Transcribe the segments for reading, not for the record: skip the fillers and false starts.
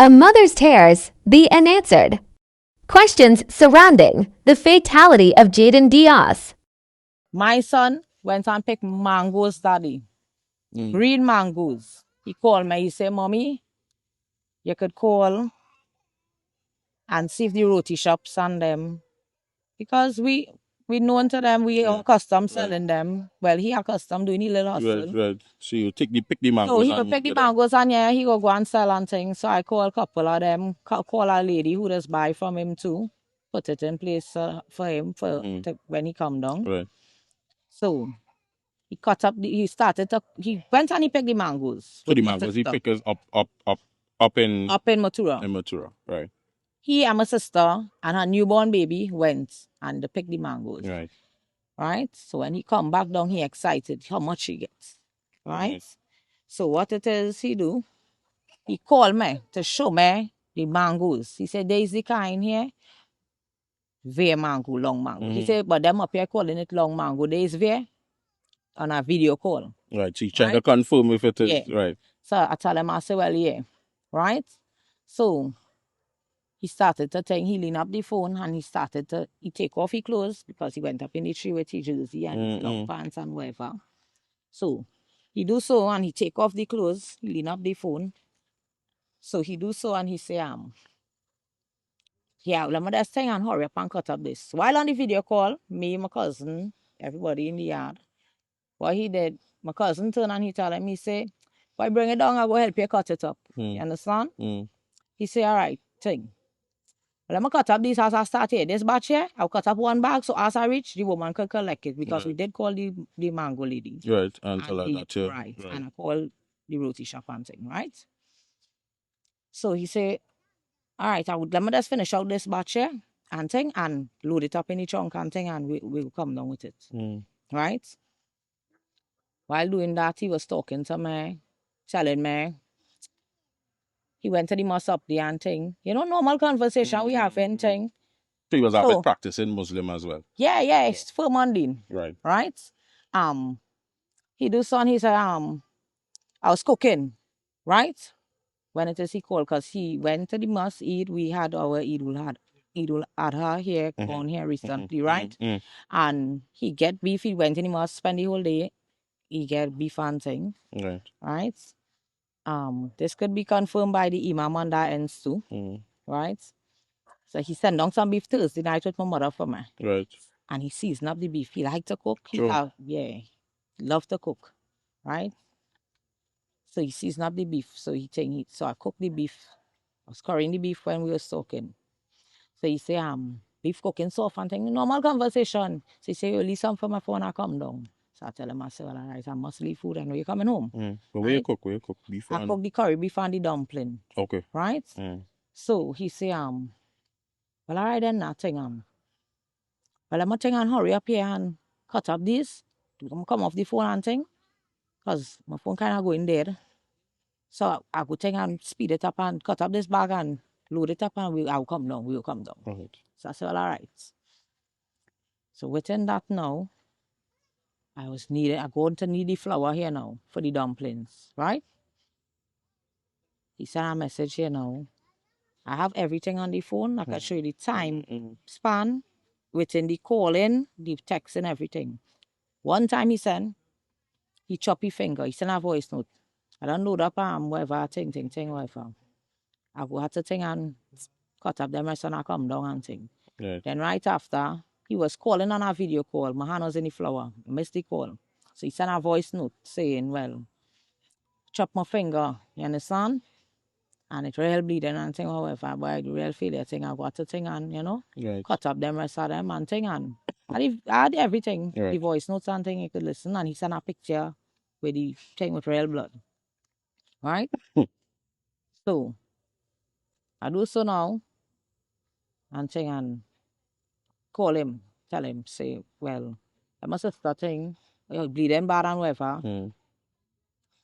A Mother's Tears, The Unanswered. Questions surrounding the fatality of Jayden Diaz. My son went and picked mangoes, Daddy. Green mangoes. He called me. He said, Mommy, you could call and see if the roti shops and them. Because we known to them, we are accustomed selling them. Well, he accustomed doing a little hustle. Right. So you pick the mangoes. So he could pick the mangoes and yeah, he go and sell and things. So I call a couple of them, call a lady who does buy from him too. Put it in place for him when he come down. Right. So he cut up, he went and he picked the mangoes. So the mangoes he picked us up in Matura. In Matura, right. He and my sister and her newborn baby went and they picked the mangoes. Right. Right? So when he come back down, he excited how much he gets. Right? So what it is he do, he called me to show me the mangoes. He said, there is the kind here, very mango, long mango. He said, but them up here calling it long mango. There is very on a video call. Right. So he's trying to confirm if it is right. So I tell him, I say, well, yeah. Right? So he started to think, he leaned up the phone and he take off his clothes because he went up in the tree with his jersey and long pants and whatever. So he do so and he take off the clothes, he lean up the phone. So he do so and he say, yeah, let me just thing and hurry up and cut up this. While on the video call, me, my cousin, everybody in the yard, what he did, my cousin turned and he tell him, he say, boy, bring it down, I go help you cut it up. You understand? He say, all right, thing. Well, let me cut up this as I start here. This batch here, I'll cut up one bag so as I reach, the woman can collect it because we did call the mango lady. Right, and tell her that too. Right, and I call the roti shop and thing, right? So he say, all right, let me just finish out this batch here and thing and load it up in the trunk and thing and we'll come down with it. Right? While doing that, he was talking to me, telling me, he went to the mosque up there and thing. You know, normal conversation we have and thing. So he was out practicing Muslim as well. Yeah, it's for Monday. Right. He do son, he said, I was cooking, right? When it is he called, because he went to the mosque, we had our Eid ul Adha here, on here recently, right? And he get beef, he went in the mosque, spend the whole day, he get beef and thing. Right? This could be confirmed by the Imam on that ends too. Right? So he sent down some beef Thursday night with my mother for me. Right. And he seasoned up the beef. He like to cook. He love to cook. Right? So he seasoned up the beef. So so I cooked the beef. I was currying the beef when we were soaking. So he say, beef cooking soft and thing. Normal conversation. So he say, you leave some for my phone, I come down. So I tell him, I say, well, all right, I must leave food and when you coming home. But where you cook beef? I cook the curry beef and the dumpling. Okay. Right? So he say, well, all right then, nothing. Well, I'm going and hurry up here and cut up this. Come off the phone and thing. Because my phone kind of going dead. So I go take and speed it up and cut up this bag and load it up and I'll come down. We'll come down. Right. So I said, well, all right. So within that now, I going to need the flour here now for the dumplings, right? He sent a message here now. I have everything on the phone. I can show you the time span within the calling, the text and everything. One time he choppy finger. He sent a voice note. I don't load up whatever, thing, whatever. I go at the thing and cut up them rest and I come down and thing. Right. Then right after, he was calling on a video call. My hand was in the flour. I missed the call. So he sent a voice note saying, well, chop my finger, you understand? And it real bleeding and thing, however, but I real failure thing, I got the thing and, cut up them rest of them and thing and I had everything, the voice notes and thing, you could listen and he sent a picture with the thing with real blood. Right? So, I do so now and thing and call him, tell him, say, well, I must have starting, bleeding bad and whatever.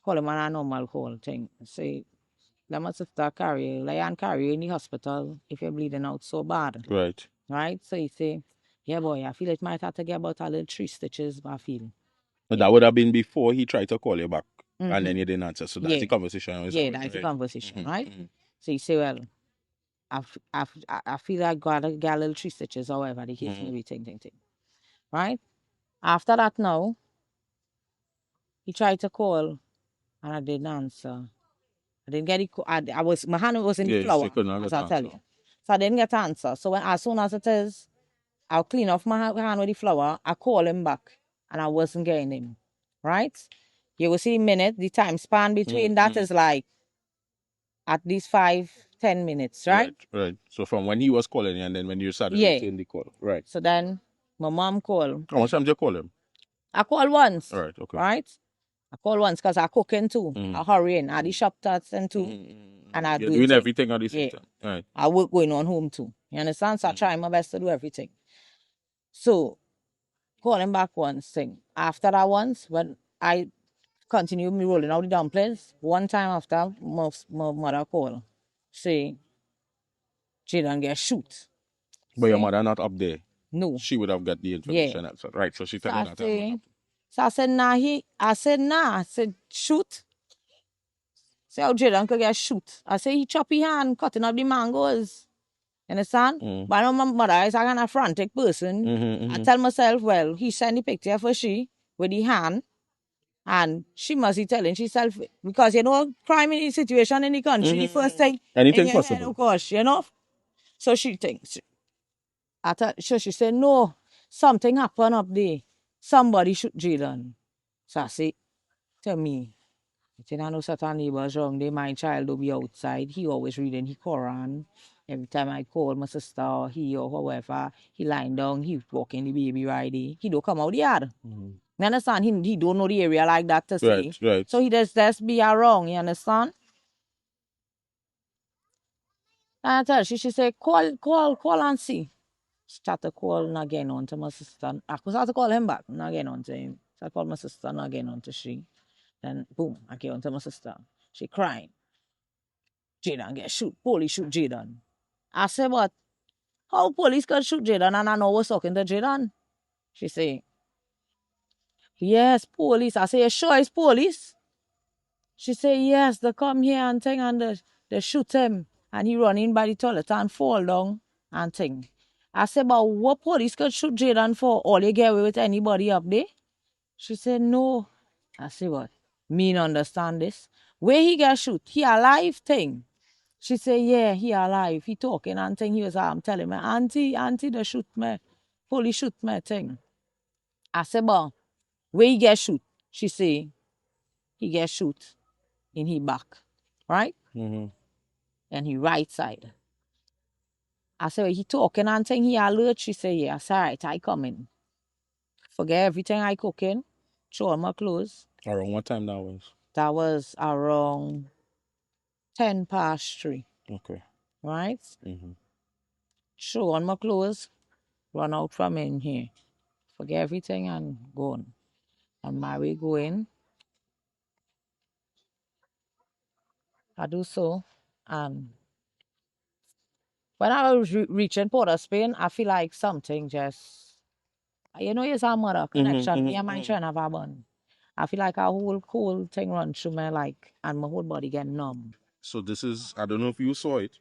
Call him on a normal call thing. Say, let my sister carry you in the hospital if you're bleeding out so bad. Right. Right? So he say, yeah, boy, I feel it might have to get about a little 3 stitches, but I feel. But that would have been before he tried to call you back and then you didn't answer. So that's the conversation. That's the conversation, right? So he say, well, I feel I got a little 3 stitches, however, the case may be ting. Right? After that now, he tried to call and I didn't answer. I didn't get it. My hand was in the flour, as I tell you. So I didn't get an answer. So as soon as it is, I'll clean off my hand with the flour. I call him back and I wasn't getting him. Right? You will see the time span between that is like at least 5-10 minutes, right? Right. So from when he was calling you and then when you started returning the call. Right. So then my mom called. How much time did you call him? I called once. All right, okay. Right? I called once because I cooking too. I hurrying. I the shop that's and too. And I doing everything at the same time. All right. I work going on home too. You understand? So I try my best to do everything. So call him back once thing. After that once, when I continue me rolling out the dumplings, one time after my mother called, say, Jayden get shoot. But your mother not up there. No. She would have got the information. Right. So she tell you that. So I said, nah. I said, shoot. Say how Jayden could get shoot. I say he chop his hand cutting up the mangoes. You understand? But I know my mother is a kind of frantic person. I tell myself, well, he sent the picture for she with the hand. And she must be telling herself, because you know, crime in the situation in the country, the first thing. Anything possible. Head, of course, you know. So she thinks. So she said, no, something happened up there. Somebody shoot Jayden. So I say, to me, I know certain neighbors wrong there. My child will be outside. He always reading his Quran. Every time I call my sister or he or whoever, he lying down, he walking the baby right there. He don't come out the yard. You understand? He don't know the area like that to see. Right. So he just be wrong, you understand? And I tell her, she say, call and see. She start to call again on to my sister. I could start to call him back, not again on to him. So I call my sister, not again on to she. Then boom, I get on to my sister. She crying. Jayden get shoot. Police shoot Jayden. I say, but how police can shoot Jayden and I know what's talking to Jayden? She say, yes, police. I say, you sure it's police? She say, yes, they come here and thing and they shoot him. And he run in by the toilet and fall down and thing. I say, but what police could shoot Jayden for? All you get away with anybody up there? She said, no. I say, what? Me not understand this. Where he get shoot? He alive thing. She say, yeah, he alive. He talking and thing. He was telling me, auntie, they shoot me. Police shoot me thing. I say, but where he get shoot? She say, he get shoot in his back. Right? And he right side. I say, well, he talking and thing. He alert. She say, yeah. I say, all right, I come in. Forget everything I cooking. Throw on my clothes. Around what time that was? That was around 3:10. Okay. Right? Throw on my clothes. Run out from in here. Forget everything and go on. And my way going. I do so. And when I was reaching Port of Spain, I feel like something just, you know, it's a mother connection. Me and my friend have a bond. I feel like a whole cool thing run through me, like, and my whole body get numb. So this is, I don't know if you saw it.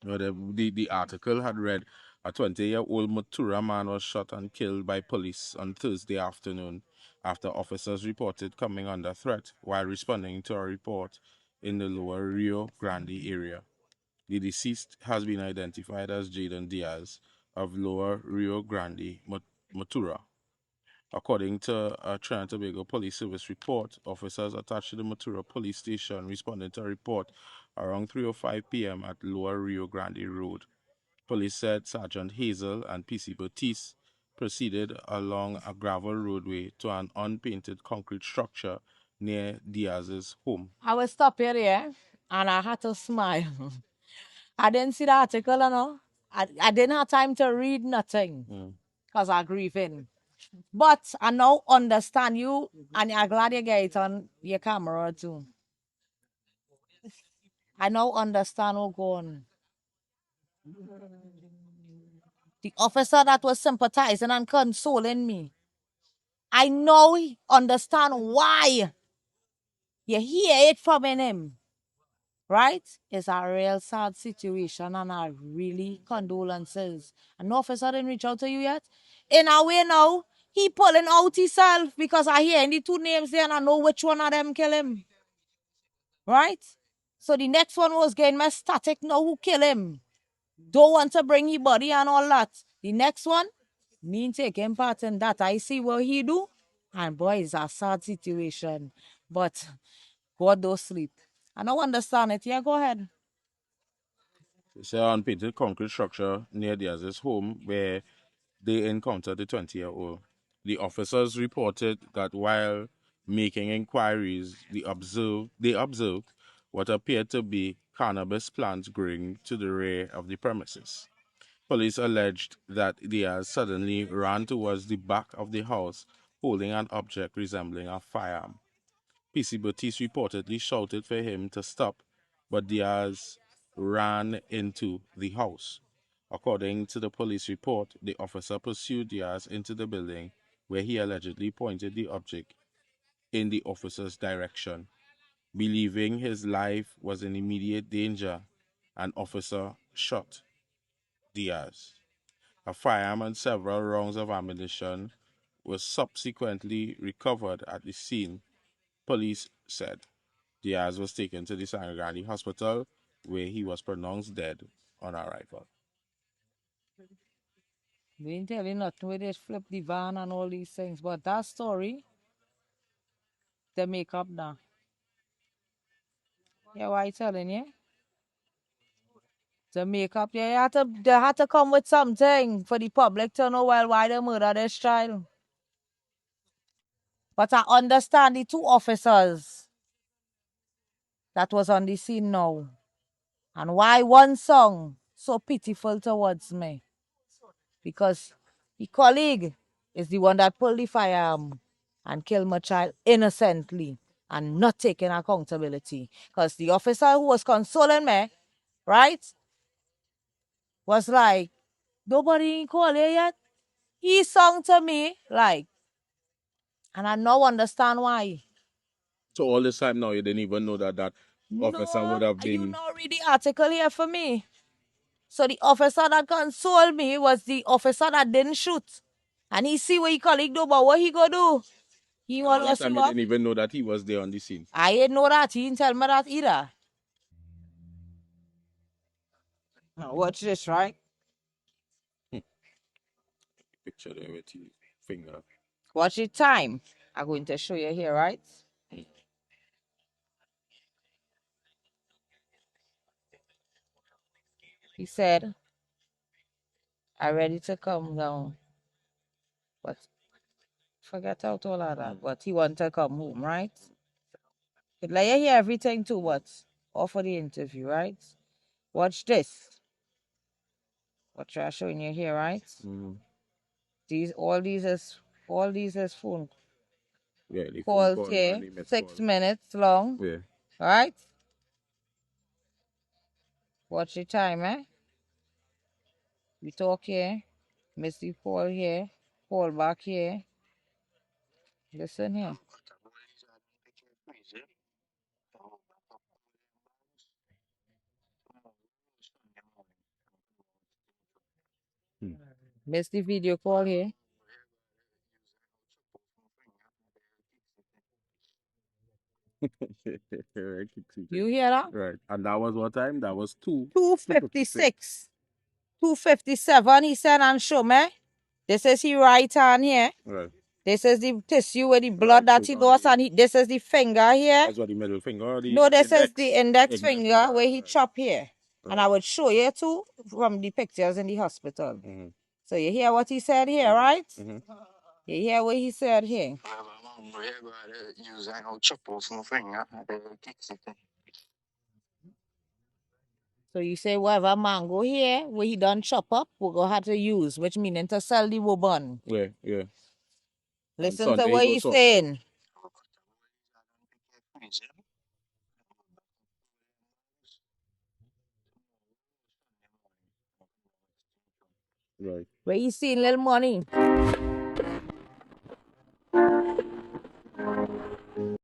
The article had read, a 20-year-old Matura man was shot and killed by police on Thursday afternoon after officers reported coming under threat while responding to a report in the Lower Rio Grande area. The deceased has been identified as Jayden Diaz of Lower Rio Grande, Matura. According to a Trinidad and Tobago Police Service report, officers attached to the Matura police station responded to a report around 3:05 p.m. at Lower Rio Grande Road. Police said Sergeant Hazel and PC Batiste proceeded along a gravel roadway to an unpainted concrete structure near Diaz's home. I was stop here and I had to smile. I didn't see the article, you know. I didn't have time to read nothing because I'm grieving. But I now understand you, and I'm glad you get it on your camera too. I now understand what's going on. The officer that was sympathizing and consoling me, I now understand why you hear it from him. right? It's a real sad situation and I really condolences. And no officer didn't reach out to you yet? In a way now, he pulling out himself because I hear the two names there and I know which one of them kill him. Right? So the next one was getting my static now who kill him. Don't want to bring his body and all that. The next one, me taking part in that. I see what he do. And boy, it's a sad situation. But God don't sleep. I don't understand it. Yeah, go ahead. It's an unpainted concrete structure near Diaz's home where they encountered the 20-year-old. The officers reported that while making inquiries, they observed what appeared to be cannabis plants growing to the rear of the premises. Police alleged that Diaz suddenly ran towards the back of the house holding an object resembling a firearm. PC Batiste reportedly shouted for him to stop, but Diaz ran into the house. According to the police report, the officer pursued Diaz into the building where he allegedly pointed the object in the officer's direction. Believing his life was in immediate danger, an officer shot Diaz. A firearm and several rounds of ammunition were subsequently recovered at the scene, police said. Diaz was taken to the San Grande hospital where he was pronounced dead on arrival. They didn't tell you nothing where they flip the van and all these things. But that story, they make up now. Yeah, why I telling you? The makeup, they had to come with something for the public to know well why they murdered this child. But I understand the two officers that was on the scene now. And why one song so pitiful towards me? Because the colleague is the one that pulled the firearm and killed my child innocently and not taking accountability. Because the officer who was consoling me, right, was like, nobody called you yet? He sung to me, like, and I now understand why. So all this time now, you didn't even know that officer would have been... You know, read the article here for me. So the officer that consoled me was the officer that didn't shoot. And he see what he colleague do, but what he go do? He want All this us time, you you up. didn't even know that he was there on the scene. I didn't know that. He didn't tell me that either. Now watch this, right? Picture there with his finger. Watch the time. I'm going to show you here, right? He said, I'm ready to come down. But forget out all of that. But he want to come home, right? Could let you hear everything too, but all for the interview, right? Watch this. What you're showing you here, right? Mm-hmm. All these is phone Yeah, the phone calls call here, and the missed 6 call. minutes long. Yeah. Right? Watch the time, eh? We talk here, miss the call here, call back here. Listen here. Miss the video call here. Right, You hear that? right. And that was what time? That was 2:56. 2:57, he said, and show me. This is his right hand here. Right. This is the tissue with the blood that he lost, and this is the finger here. That's what the middle finger or the No, this index? is the index finger finger, where he right. chopped here. And I would show you too from the pictures in the hospital. Mm-hmm. So you hear what he said here, right? Mm-hmm. You hear what he said here. So you say whatever mango here, where he done chop up, we're going to have to use, which meaning to sell the woman. Yeah, yeah. Listen Sunday to what he he's goes up. saying. Right. Where he seen little money.